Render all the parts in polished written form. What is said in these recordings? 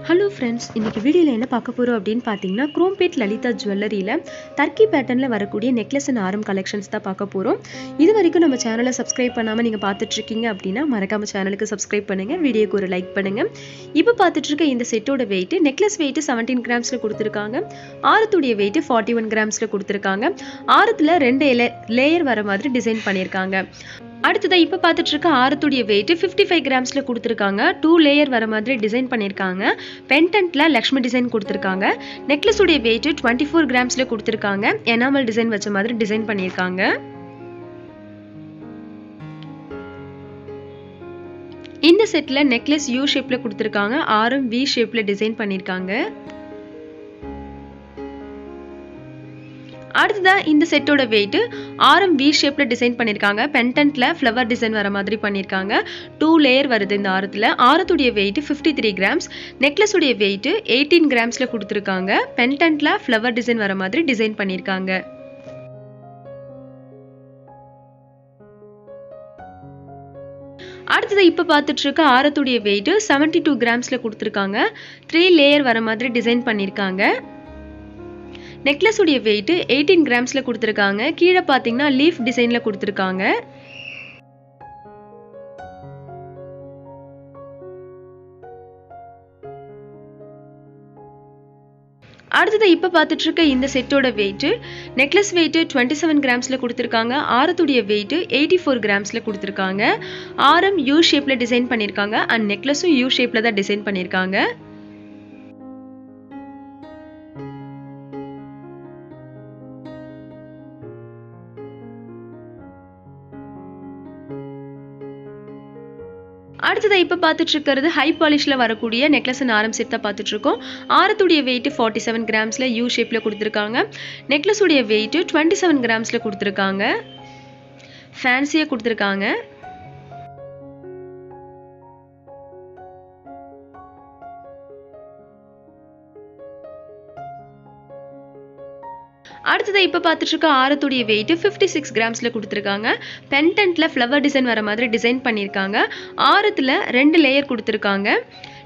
Hello friends, இன்றைக்கி வீடியோவில் என்ன பார்க்க போகிறோம் அப்படின்னு பார்த்தீங்கன்னா, குரோம்பேட் லலிதா ஜுவல்லரியில் டர்க்கி பேட்டர்னில் வரக்கூடிய நெக்லஸ் அண்ட் ஆரம் கலெக்ஷன்ஸ் தான் பார்க்க போகிறோம். இது வரைக்கும் நம்ம சேனலை சப்ஸ்கிரைப் பண்ணாமல் நீங்கள் பார்த்துட்ருக்கீங்க அப்படின்னா மறக்காமல் சேனலுக்கு சப்ஸ்கிரைப் பண்ணுங்கள், வீடியோக்கு ஒரு லைக் பண்ணுங்கள். இப்போ பார்த்துட்ருக்க இந்த செட்டோட வெயிட், நெக்லஸ் வெயிட் 17 கிராம்ஸில் கொடுத்துருக்காங்க, ஆரத்துடைய வெயிட் 41 கிராம்ஸில் கொடுத்துருக்காங்க. ஆரத்தில் 2 லேயர் வர மாதிரி டிசைன் பண்ணியிருக்காங்க. அடுத்ததான் இப்போ பார்த்துட்டு இருக்க ஆரத்துடைய வெயிட் 55 கிராம்ஸில் கொடுத்துருக்காங்க, 2 லேயர் வர மாதிரி டிசைன் பண்ணியிருக்காங்க. பென்டன்ட்ல லக்ஷ்மி டிசைன் கொடுத்துருக்காங்க. நெக்லஸ் உடைய வெயிட் 24 கிராம்ஸில் கொடுத்துருக்காங்க, எனாமல் டிசைன் வச்ச மாதிரி டிசைன் பண்ணியிருக்காங்க. இந்த செட்டில் நெக்லஸ் யூ ஷேப்பில் கொடுத்துருக்காங்க, ஆரம் வி ஷேப்பில் டிசைன் பண்ணியிருக்காங்க. அடுத்ததான் இந்த செட்டோட வெயிட் ஆரம் வி ஷேப்ல டிசைன் பண்ணியிருக்காங்க. பென்டன்ட்ல ஃப்ளவர் டிசைன் வர மாதிரி பண்ணியிருக்காங்க. 2 லேயர் வருது இந்த ஆரத்தில். ஆரத்துடைய வெயிட் 53 கிராம்ஸ். நெக்லஸ் உடைய வெயிட் 18 கிராம்ஸ்ல கொடுத்துருக்காங்க. பென்டன்ட்ல ஃப்ளவர் டிசைன் வர மாதிரி டிசைன் பண்ணியிருக்காங்க. அடுத்தது இப்போ பார்த்துட்டு இருக்க ஆரத்துடைய வெயிட் 72 கிராம்ஸ்ல கொடுத்துருக்காங்க. 3 லேயர் வர மாதிரி டிசைன் பண்ணியிருக்காங்க. நெக்லஸ் உடைய வெயிட் 18 கிராம்ஸ்ல கொடுத்துருக்காங்க. கீழே பார்த்தீங்கன்னா லீஃப் டிசைன்ல கொடுத்துருக்காங்க. அடுத்தது இப்போ பார்த்துட்டு இருக்க இந்த செட்டோட வெயிட், நெக்லஸ் வெயிட் 27 கிராம்ஸ்ல கொடுத்துருக்காங்க. ஆரத்துடைய வெயிட் 84 கிராம்ஸ்ல கொடுத்துருக்காங்க. ஆரம் யூ ஷேப்ல டிசைன் பண்ணியிருக்காங்க அண்ட் நெக்லஸும் யூ ஷேப்ல தான் டிசைன் பண்ணியிருக்காங்க. அடுத்தது இப்போ பார்த்துட்டு இருக்கிறது ஹை பாலிஷ்ல வரக்கூடிய நெக்லஸ் அண்ட் ஆரம் செட் தான் பார்த்துட்டு இருக்கோம். ஆரத்துடைய வெயிட் 47 கிராம்ஸ்ல யூ ஷேப்ல கொடுத்துருக்காங்க. நெக்லஸ் உடைய வெயிட் 27 கிராம்ஸ்ல கொடுத்துருக்காங்க. ஃபேன்சியா கொடுத்துருக்காங்க. அடுத்தது இப்போ பார்த்துட்டு இருக்க ஆரத்துடைய வெயிட் 56 கிராம்ஸ்ல கொடுத்துருக்காங்க. பென்டன்ட்ல ஃப்ளவர் டிசைன் வர மாதிரி டிசைன் பண்ணியிருக்காங்க. ஆரத்தில் 2 லேயர் கொடுத்துருக்காங்க.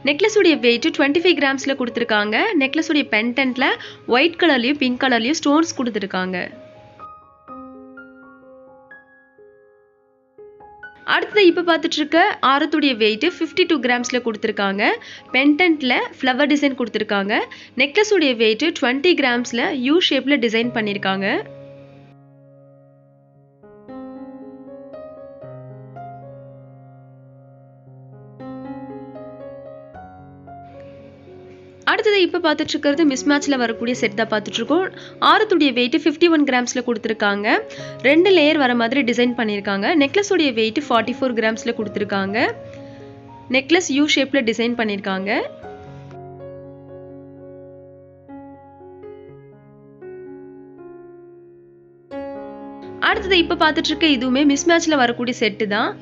நெக்லஸ் உடைய வெயிட் 25 கிராம்ஸ்ல கொடுத்துருக்காங்க. நெக்லஸ் உடைய பென்டன்ட்ல ஒயிட் கலர்லையும் பிங்க் கலர்லையும் ஸ்டோன்ஸ் கொடுத்துருக்காங்க. அடுத்தது இப்போ பார்த்துட்டு இருக்க ஆரத்துடைய வெயிட் 52 கிராம்ஸ்ல கொடுத்துருக்காங்க. பென்டன்ட்ல ஃப்ளவர் டிசைன் கொடுத்துருக்காங்க. நெக்லஸ் உடைய வெயிட் 20 கிராம்ஸ்ல யூ ஷேப்ல டிசைன் பண்ணியிருக்காங்க. அடுத்தது இப்போ பார்த்துட்டு இருக்கிறது மிஸ் மேட்ச்ல வரக்கூடிய செட் தான் பார்த்துட்டு இருக்கோம். ஆரத்துடைய வெயிட் 51 கிராம்ஸ்ல கொடுத்துருக்காங்க. 2 லேயர் வர மாதிரி டிசைன் பண்ணியிருக்காங்க. நெக்லஸ் உடைய வெயிட் 44 கிராம்ஸ்ல கொடுத்துருக்காங்க. நெக்லஸ் யூ ஷேப்ல டிசைன் பண்ணியிருக்காங்க. அடுத்தது இப்போ பார்த்துட்டு இருக்க இதுவுமே மிஸ் மேட்ச்ல வரக்கூடிய செட்டு தான்.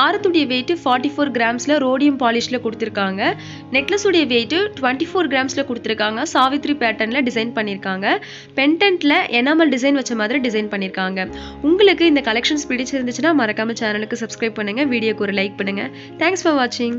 ஆரத்துடைய வெயிட் 44 கிராம்ஸ்ல ரோடியம் பாலிஷ்ல கொடுத்துருக்காங்க. நெக்லஸ் உடைய வெயிட் 24 கிராம்ஸ்ல கொடுத்துருக்காங்க. சாவித்ரி பேட்டர்ன்ல டிசைன் பண்ணியிருக்காங்க. பென்டன்ட்ல எனாமல் டிசைன் வச்ச மாதிரி டிசைன் பண்ணியிருக்காங்க. உங்களுக்கு இந்த கலெக்ஷன்ஸ் பிடிச்சிருந்துச்சுன்னா மறக்காம சேனலுக்கு சப்ஸ்கிரைப் பண்ணுங்க, வீடியோக்கு ஒரு லைக் பண்ணுங்க. தேங்க்ஸ் ஃபார் வாட்சிங்.